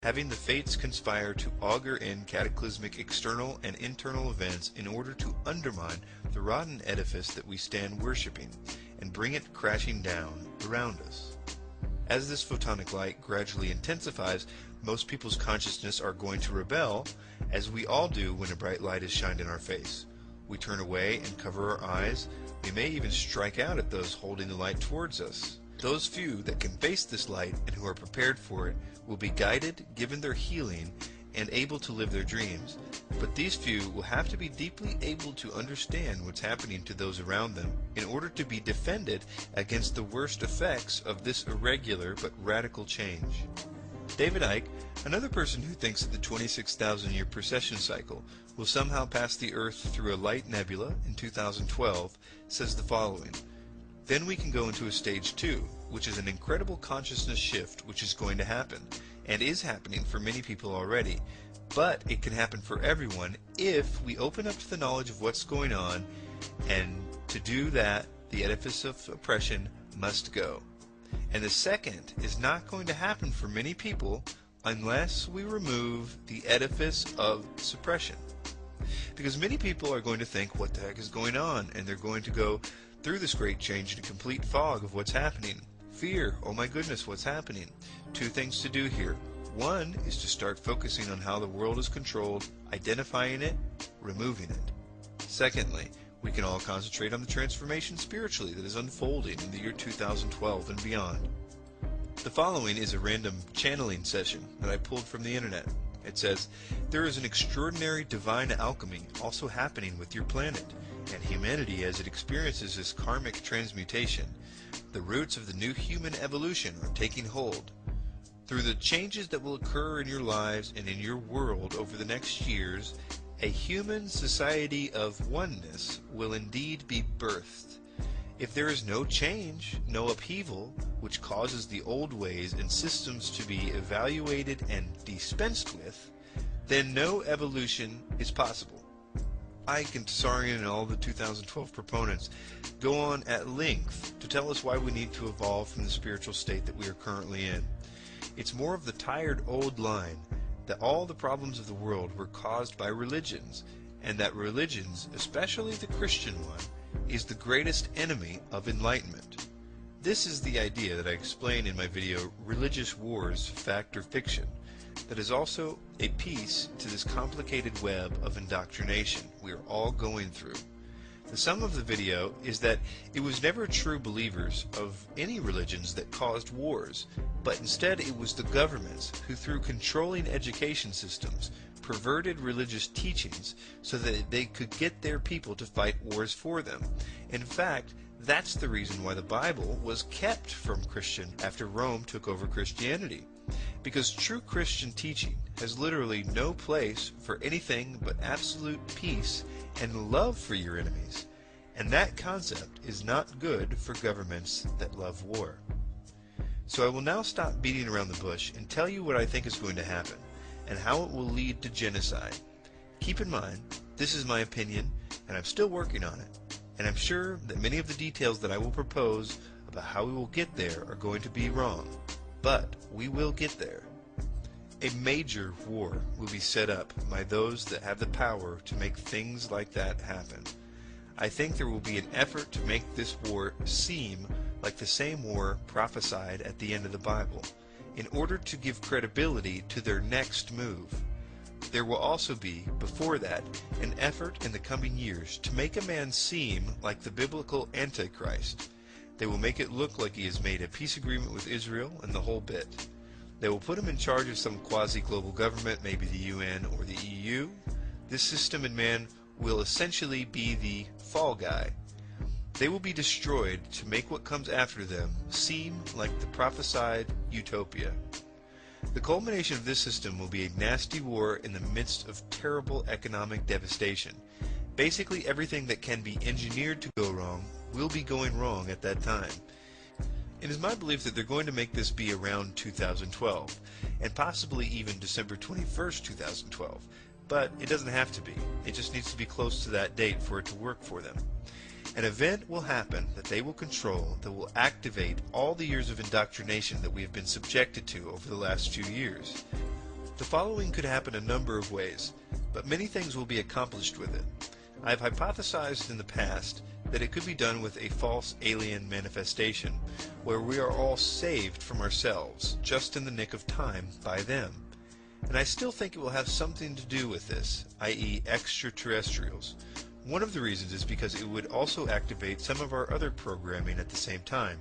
having the fates conspire to augur in cataclysmic external and internal events in order to undermine the rotten edifice that we stand worshipping, and bring it crashing down around us. As this photonic light gradually intensifies, most people's consciousness are going to rebel, as we all do when a bright light is shined in our face. We turn away and cover our eyes. We may even strike out at those holding the light towards us. Those few that can face this light and who are prepared for it will be guided, given their healing, and able to live their dreams. But these few will have to be deeply able to understand what's happening to those around them in order to be defended against the worst effects of this irregular but radical change. David Icke, another person who thinks that the 26,000-year precession cycle will somehow pass the Earth through a light nebula in 2012, says the following: "Then we can go into a stage 2, which is an incredible consciousness shift which is going to happen, and is happening for many people already, but it can happen for everyone if we open up to the knowledge of what's going on, and to do that, the edifice of oppression must go. And the second is not going to happen for many people unless we remove the edifice of suppression. Because many people are going to think, what the heck is going on? And they're going to go through this great change in a complete fog of what's happening. Fear, oh my goodness, what's happening? Two things to do here. One is to start focusing on how the world is controlled, identifying it, removing it. Secondly, we can all concentrate on the transformation spiritually that is unfolding in the year 2012 and beyond." The following is a random channeling session that I pulled from the internet. It says, "There is an extraordinary divine alchemy also happening with your planet, and humanity as it experiences this karmic transmutation. The roots of the new human evolution are taking hold. Through the changes that will occur in your lives and in your world over the next years, a human society of oneness will indeed be birthed. If there is no change, no upheaval, which causes the old ways and systems to be evaluated and dispensed with, then no evolution is possible." Icke and Tsarian and all the 2012 proponents go on at length to tell us why we need to evolve from the spiritual state that we are currently in. It's more of the tired old line that all the problems of the world were caused by religions, and that religions, especially the Christian one, is the greatest enemy of enlightenment. This is the idea that I explain in my video, Religious Wars, Fact or Fiction, that is also a piece to this complicated web of indoctrination we are all going through. The sum of the video is that it was never true believers of any religions that caused wars, but instead it was the governments who, through controlling education systems, perverted religious teachings so that they could get their people to fight wars for them. In fact, that's the reason why the Bible was kept from Christian after Rome took over Christianity. Because true Christian teaching has literally no place for anything but absolute peace and love for your enemies. And that concept is not good for governments that love war. So I will now stop beating around the bush and tell you what I think is going to happen, and how it will lead to genocide. Keep in mind, this is my opinion, and I'm still working on it. And I'm sure that many of the details that I will propose about how we will get there are going to be wrong. But we will get there. A major war will be set up by those that have the power to make things like that happen. I think there will be an effort to make this war seem like the same war prophesied at the end of the Bible, in order to give credibility to their next move. There will also be, before that, an effort in the coming years to make a man seem like the biblical Antichrist. They will make it look like he has made a peace agreement with Israel and the whole bit. They will put him in charge of some quasi-global government, maybe the UN or the EU. This system and man will essentially be the fall guy. They will be destroyed to make what comes after them seem like the prophesied utopia. The culmination of this system will be a nasty war in the midst of terrible economic devastation. Basically everything that can be engineered to go wrong will be going wrong at that time. It is my belief that they're going to make this be around 2012, and possibly even December 21st, 2012. But it doesn't have to be. It just needs to be close to that date for it to work for them. An event will happen that they will control that will activate all the years of indoctrination that we have been subjected to over the last few years. The following could happen a number of ways, but many things will be accomplished with it. I have hypothesized in the past that it could be done with a false alien manifestation, where we are all saved from ourselves, just in the nick of time, by them. And I still think it will have something to do with this, i.e. extraterrestrials. One of the reasons is because it would also activate some of our other programming at the same time,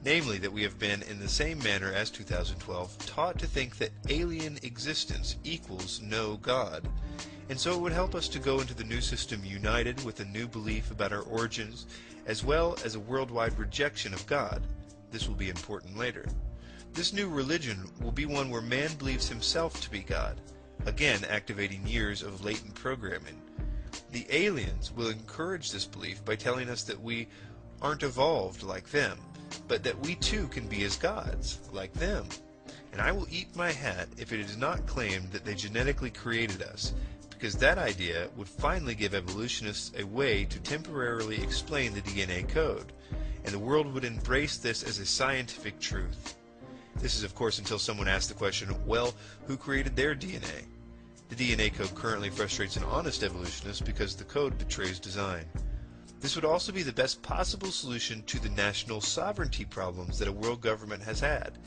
namely that we have been, in the same manner as 2012, taught to think that alien existence equals no God. And so it would help us to go into the new system united with a new belief about our origins, as well as a worldwide rejection of God. This will be important later. This new religion will be one where man believes himself to be God, again activating years of latent programming. The aliens will encourage this belief by telling us that we aren't evolved like them, but that we too can be as gods, like them. And I will eat my hat if it is not claimed that they genetically created us, because that idea would finally give evolutionists a way to temporarily explain the DNA code, and the world would embrace this as a scientific truth. This is of course until someone asks the question, well, who created their DNA? The DNA code currently frustrates an honest evolutionist because the code betrays design. This would also be the best possible solution to the national sovereignty problems that a world government has had,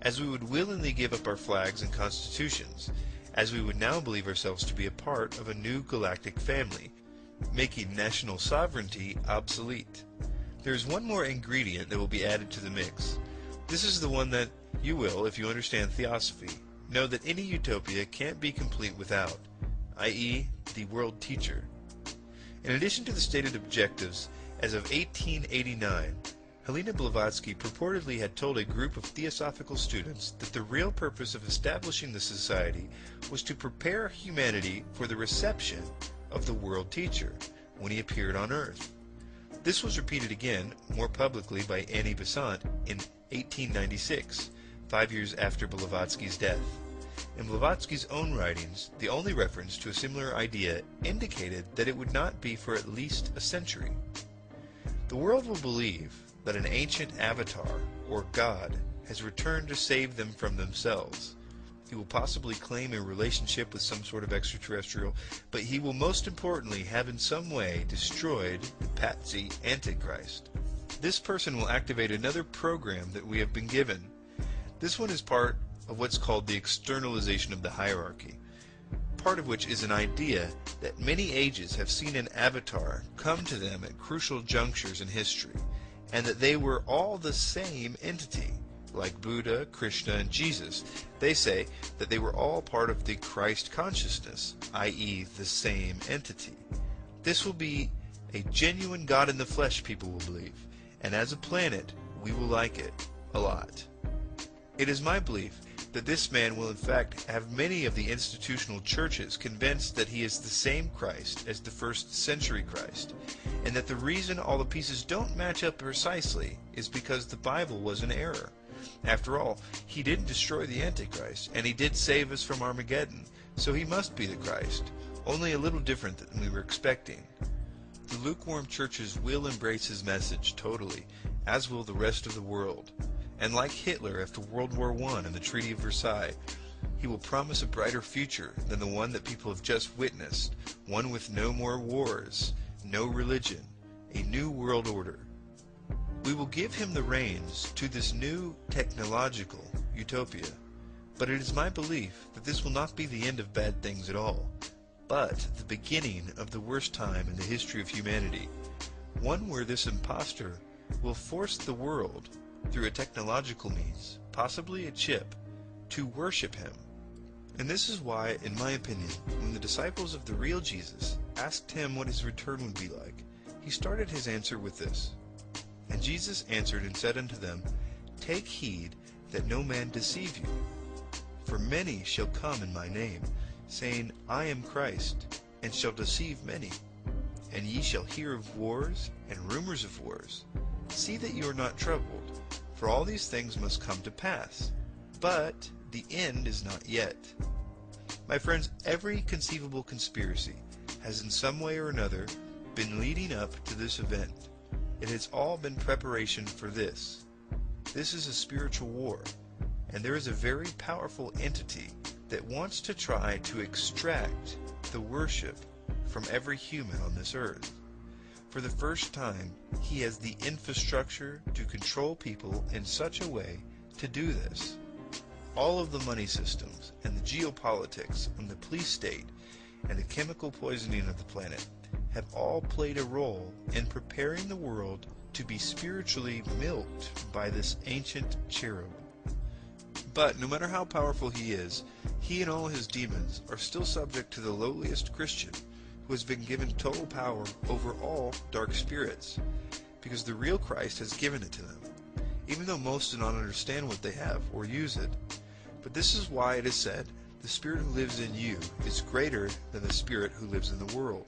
as we would willingly give up our flags and constitutions, as we would now believe ourselves to be a part of a new galactic family, making national sovereignty obsolete. There is one more ingredient that will be added to the mix. This is the one that you will, if you understand theosophy, know that any utopia can't be complete without, i.e., the world teacher. In addition to the stated objectives, as of 1889, Helena Blavatsky purportedly had told a group of theosophical students that the real purpose of establishing the society was to prepare humanity for the reception of the world teacher when he appeared on Earth. This was repeated again, more publicly, by Annie Besant in 1896, 5 years after Blavatsky's death. In Blavatsky's own writings, the only reference to a similar idea indicated that it would not be for at least a century. The world will believe that an ancient avatar, or God, has returned to save them from themselves. He will possibly claim a relationship with some sort of extraterrestrial, but he will most importantly have in some way destroyed the patsy Antichrist. This person will activate another program that we have been given. This one is part of what's called the externalization of the hierarchy, part of which is an idea that many ages have seen an avatar come to them at crucial junctures in history, and that they were all the same entity, like Buddha, Krishna, and Jesus. They say that they were all part of the Christ consciousness, i.e. the same entity. This will be a genuine God in the flesh, people will believe, and as a planet, we will like it a lot. It is my belief that this man will in fact have many of the institutional churches convinced that he is the same Christ as the first century Christ, and that the reason all the pieces don't match up precisely is because the Bible was in error. After all, he didn't destroy the Antichrist, and he did save us from Armageddon, so he must be the Christ, only a little different than we were expecting. The lukewarm churches will embrace his message totally, as will the rest of the world. And like Hitler after World War I and the Treaty of Versailles, he will promise a brighter future than the one that people have just witnessed, one with no more wars, no religion, a new world order. We will give him the reins to this new technological utopia, but it is my belief that this will not be the end of bad things at all, but the beginning of the worst time in the history of humanity, one where this impostor will force the world, through a technological means, possibly a chip, to worship him. And this is why, in my opinion, when the disciples of the real Jesus asked him what his return would be like, he started his answer with this. And Jesus answered and said unto them, Take heed that no man deceive you. For many shall come in my name, saying, I am Christ, and shall deceive many. And ye shall hear of wars and rumors of wars. See that you are not troubled, for all these things must come to pass. But the end is not yet. My friends, every conceivable conspiracy has in some way or another been leading up to this event. It has all been preparation for this. This is a spiritual war, and there is a very powerful entity that wants to try to extract the worship from every human on this earth. For the first time, he has the infrastructure to control people in such a way to do this. All of the money systems, and the geopolitics, and the police state, and the chemical poisoning of the planet have all played a role in preparing the world to be spiritually milked by this ancient cherub. But no matter how powerful he is, he and all his demons are still subject to the lowliest Christian, who has been given total power over all dark spirits, because the real Christ has given it to them, even though most do not understand what they have or use it. But this is why it is said, the spirit who lives in you is greater than the spirit who lives in the world.